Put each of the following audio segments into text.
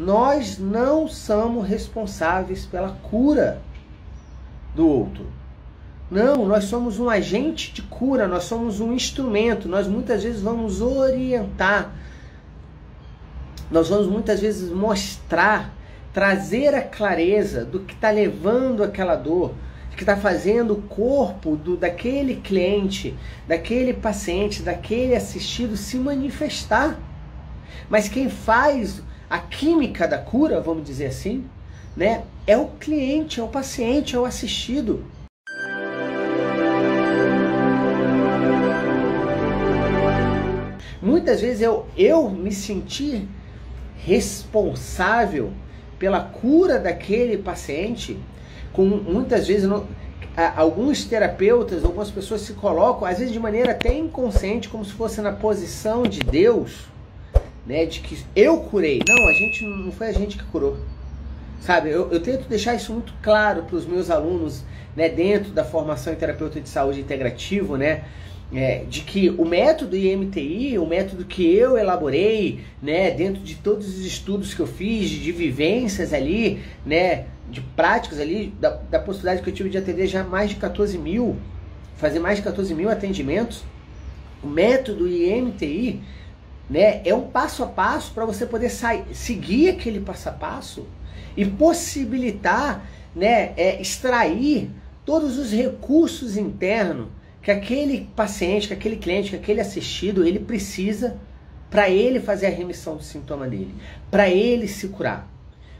nós não somos responsáveis pela cura do outro. Não, nós somos um agente de cura, nós somos um instrumento, nós muitas vezes vamos orientar, nós vamos muitas vezes mostrar, trazer a clareza do que está levando aquela dor, que está fazendo o corpo daquele cliente, daquele paciente, daquele assistido se manifestar. Mas quem faz a química da cura, vamos dizer assim, né, é o cliente, é o paciente, é o assistido. Muitas vezes eu me senti responsável pela cura daquele paciente, muitas vezes alguns terapeutas, algumas pessoas se colocam, às vezes de maneira até inconsciente, como se fosse na posição de Deus, né, de que eu curei. Não, não foi a gente que curou. Sabe, eu tento deixar isso muito claro para os meus alunos, né, dentro da formação em terapeuta de saúde integrativo, né, de que o método IMTI, o método que eu elaborei, né, dentro de todos os estudos que eu fiz, de vivências ali, né, de práticas ali, da possibilidade que eu tive de atender já mais de 14 mil, fazer mais de 14 mil atendimentos, o método IMTI, né, é um passo a passo para você poder seguir aquele passo a passo e possibilitar, né, extrair todos os recursos internos que aquele paciente, que aquele cliente, que aquele assistido, ele precisa para ele fazer a remissão do sintoma dele, para ele se curar.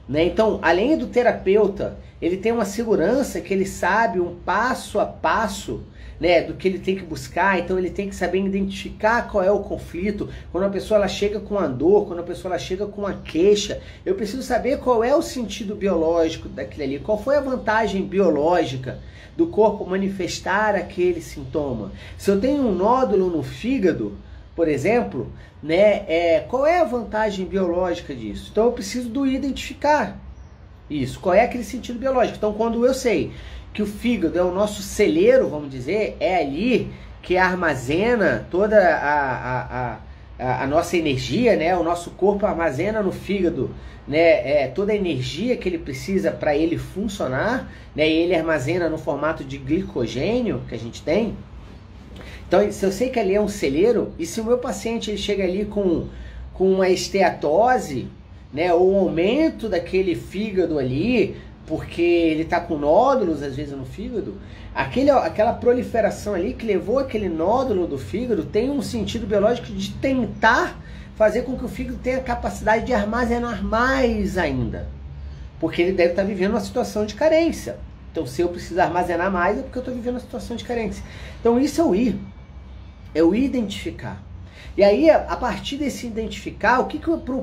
Né? Então, além do terapeuta, ele tem uma segurança que ele sabe um passo a passo, né, do que ele tem que buscar. Então ele tem que saber identificar qual é o conflito. Quando a pessoa ela chega com a dor, quando a pessoa ela chega com a queixa, eu preciso saber qual é o sentido biológico daquilo ali, qual foi a vantagem biológica do corpo manifestar aquele sintoma. Se eu tenho um nódulo no fígado, por exemplo, né, qual é a vantagem biológica disso? Então eu preciso identificar isso, qual é aquele sentido biológico. Então quando eu sei que o fígado é o nosso celeiro, vamos dizer, é ali que armazena toda a nossa energia, né? O nosso corpo armazena no fígado, né? Toda a energia que ele precisa para ele funcionar, né? E ele armazena no formato de glicogênio que a gente tem. Então, se eu sei que ali é um celeiro, e se o meu paciente ele chega ali com uma esteatose, né? Ou um aumento daquele fígado ali, porque ele está com nódulos, às vezes, no fígado, aquela proliferação ali que levou aquele nódulo do fígado tem um sentido biológico de tentar fazer com que o fígado tenha a capacidade de armazenar mais ainda. Porque ele deve estar vivendo uma situação de carência. Então, se eu preciso armazenar mais, é porque eu estou vivendo uma situação de carência. Então, isso é o identificar. E aí, a partir desse identificar,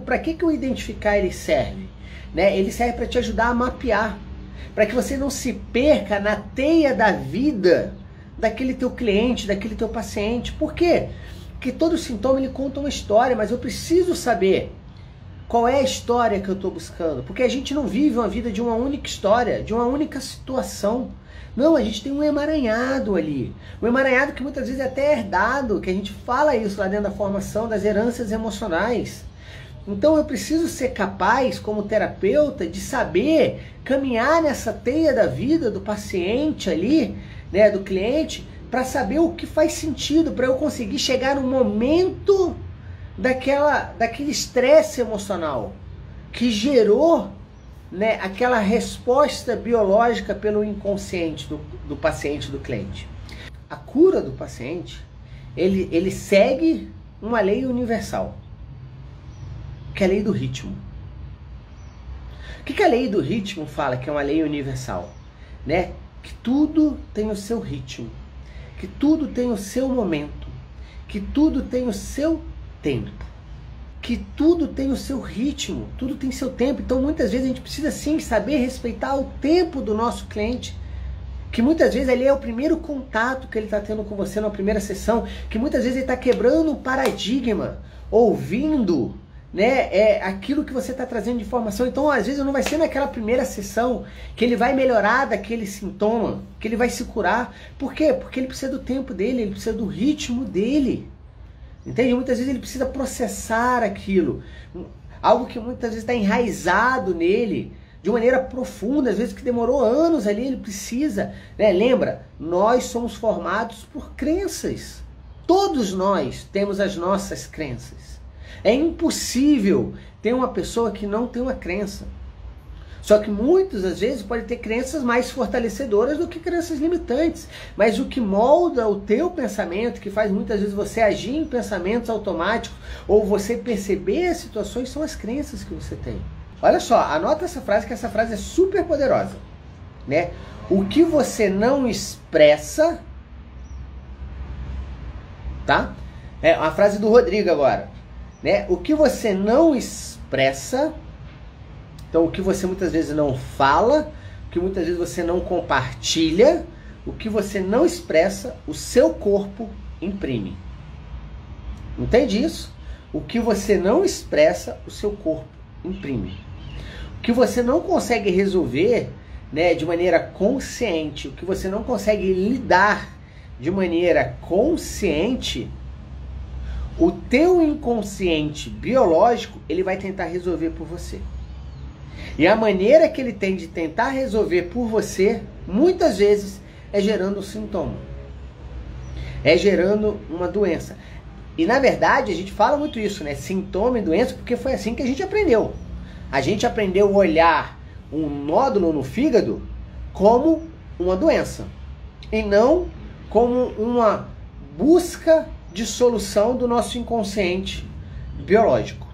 para que o identificar ele serve? Né? Ele serve para te ajudar a mapear, para que você não se perca na teia da vida daquele teu cliente, daquele teu paciente. Por quê? Porque todo sintoma ele conta uma história, mas eu preciso saber qual é a história que eu estou buscando, porque a gente não vive uma vida de uma única história, de uma única situação. Não, a gente tem um emaranhado ali, um emaranhado que muitas vezes é até herdado, que a gente fala isso lá dentro da formação das heranças emocionais. Então eu preciso ser capaz, como terapeuta, de saber caminhar nessa teia da vida do paciente ali, né, do cliente, para saber o que faz sentido, para eu conseguir chegar no momento daquele estresse emocional que gerou, né, aquela resposta biológica pelo inconsciente do paciente, do cliente. A cura do paciente, ele segue uma lei universal, que é a lei do ritmo. O que a lei do ritmo fala que é uma lei universal? Né? Que tudo tem o seu ritmo, que tudo tem o seu momento, que tudo tem o seu tempo, que tudo tem o seu ritmo, tudo tem seu tempo. Então muitas vezes a gente precisa sim saber respeitar o tempo do nosso cliente, que muitas vezes ele é o primeiro contato que ele está tendo com você na primeira sessão, que muitas vezes ele está quebrando um paradigma, ouvindo, né, aquilo que você está trazendo de informação. Então às vezes não vai ser naquela primeira sessão que ele vai melhorar daquele sintoma, que ele vai se curar. Por quê? Porque ele precisa do tempo dele, ele precisa do ritmo dele. Entende? Muitas vezes ele precisa processar aquilo. algo que muitas vezes está enraizado nele, de maneira profunda, às vezes que demorou anos ali, ele precisa, né? Lembra, nós somos formados por crenças. Todos nós temos as nossas crenças. É impossível ter uma pessoa que não tem uma crença. Só que muitas às vezes pode ter crenças mais fortalecedoras do que crenças limitantes. Mas o que molda o teu pensamento, que faz muitas vezes você agir em pensamentos automáticos, ou você perceber as situações, são as crenças que você tem. Olha só, anota essa frase, que essa frase é super poderosa, né? O que você não expressa, tá? É uma frase do Rodrigo agora, né? O que você não expressa, então o que você muitas vezes não fala, o que muitas vezes você não compartilha, o que você não expressa, o seu corpo imprime. Entende isso? O que você não expressa, o seu corpo imprime. O que você não consegue resolver, né, de maneira consciente, o que você não consegue lidar de maneira consciente, o teu inconsciente biológico, ele vai tentar resolver por você. E a maneira que ele tem de tentar resolver por você, muitas vezes, é gerando um sintoma. É gerando uma doença. E na verdade, a gente fala muito isso, né? Sintoma e doença, porque foi assim que a gente aprendeu. A gente aprendeu a olhar um nódulo no fígado como uma doença. E não como uma busca de solução do nosso inconsciente biológico.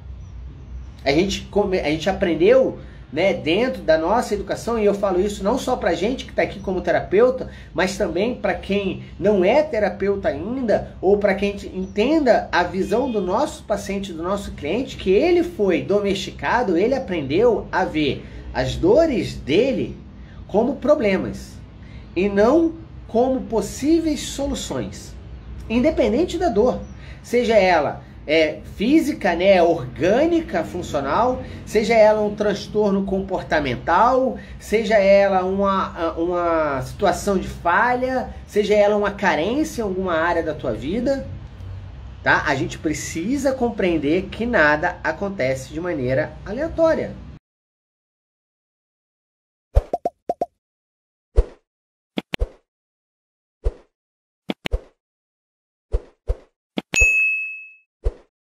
A gente aprendeu, né, dentro da nossa educação, e eu falo isso não só para gente que está aqui como terapeuta, mas também para quem não é terapeuta ainda, ou para quem entenda a visão do nosso paciente, do nosso cliente, que ele foi domesticado, ele aprendeu a ver as dores dele como problemas e não como possíveis soluções, independente da dor, seja ela física, né, orgânica, funcional, seja ela um transtorno comportamental, seja ela uma situação de falha, seja ela uma carência em alguma área da tua vida, tá? A gente precisa compreender que nada acontece de maneira aleatória.